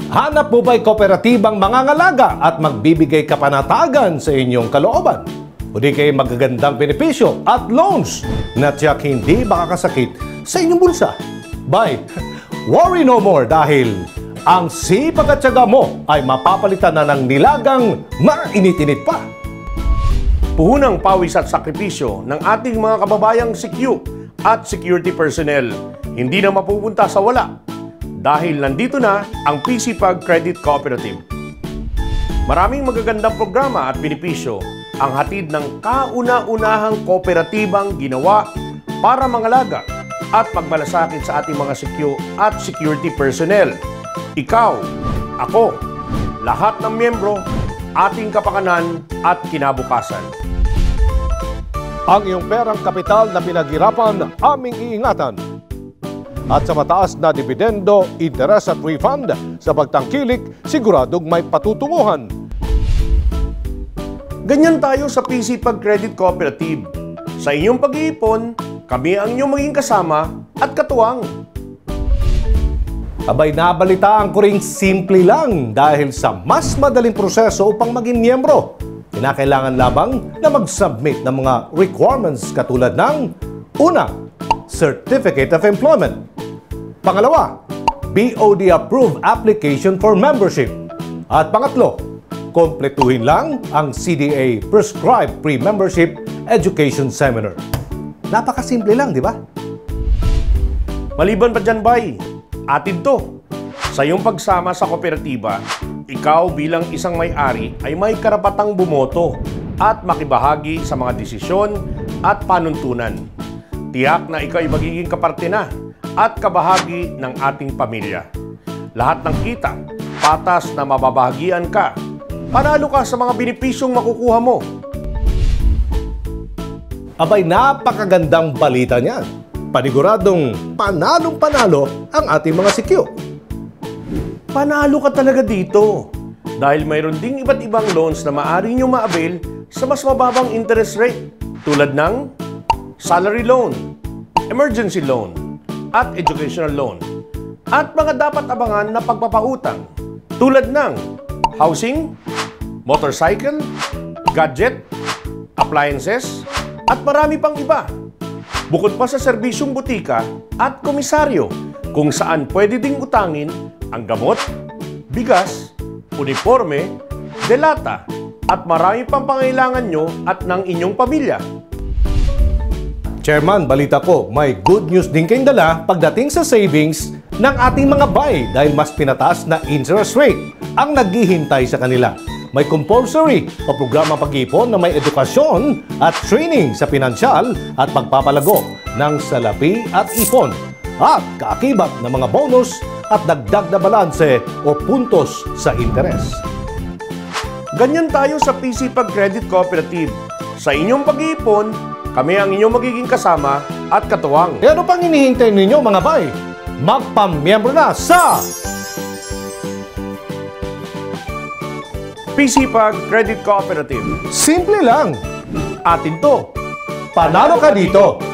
Hanap mo ba'y kooperatibang mangangalaga at magbibigay kapanatagan sa inyong kalooban? O di kayo magagandang benepisyo at loans na tiyak hindi makakasakit sa inyong bulsa? Bye! Worry no more dahil ang sipag at tiyaga mo ay mapapalitan na ng nilagang mainit-init pa. Puhunang pawis at sakripisyo ng ating mga kababayang CQ at security personnel hindi na mapupunta sa wala dahil nandito na ang PCPag Credit Cooperative. Maraming magagandang programa at benepisyo ang hatid ng kauna-unahang kooperatibang ginawa para mangalaga at pagmalasakit sa ating mga CQ at security personnel. Ikaw, ako, lahat ng miyembro, ating kapakanan at kinabukasan. Ang iyong perang kapital na pinaghirapan, aming iingatan. At sa mataas na dividendo, interes at refund, sa pagtangkilik, siguradong may patutunguhan. Ganyan tayo sa PCPag Credit Cooperative. Sa inyong pag-iipon, kami ang inyong maging kasama at katuwang. Abay, nabalitaan ko ring simple lang dahil sa mas madaling proseso upang maging miyembro. Kinakailangan lamang na mag-submit ng mga requirements katulad ng una, Certificate of Employment. Pangalawa, BOD-approved application for membership. At pangatlo, kompletuhin lang ang CDA Prescribed Pre-Membership Education Seminar. Napakasimple lang, di ba? Maliban pa dyan, Bay, atin to. Sa iyong pagsama sa kooperatiba, ikaw bilang isang may-ari ay may karapatang bumoto at makibahagi sa mga desisyon at panuntunan. Tiyak na ikaw ay magiging kaparte na at kabahagi ng ating pamilya. Lahat ng kita, patas na mababahagian ka. Panalo ka sa mga benepisyong makukuha mo. Abay, napakagandang balita niyan. Paniguradong panalong-panalo ang ating mga CQ. Panalo ka talaga dito dahil mayroon ding iba't ibang loans na maaari nyo ma-avail sa mas mababang interest rate tulad ng salary loan, emergency loan, at educational loan at mga dapat abangan na pagpapautang tulad ng housing, motorcycle, gadget, appliances, at marami pang iba. Bukod pa sa serbisyong butika at komisaryo kung saan pwede ding utangin ang gamot, bigas, uniforme, delata, at marami pang pangailangan nyo at ng inyong pamilya. Chairman, balita ko, may good news din kayong dala pagdating sa savings ng ating mga bay dahil mas pinataas na interest rate ang naghihintay sa kanila. May compulsory o programang pag-ipon na may edukasyon at training sa pinansyal at pagpapalago ng salapi at ipon at kaakibat ng mga bonus at dagdag na balanse o puntos sa interes. Ganyan tayo sa PCPag Credit Cooperative. Sa inyong pag-iipon, kami ang inyong magiging kasama at katuwang. E ano pang hinihintay ninyo mga bay? Magpamiyembro na sa PCPag Credit Cooperative. Simple lang. Atin to. Panalo ka dito!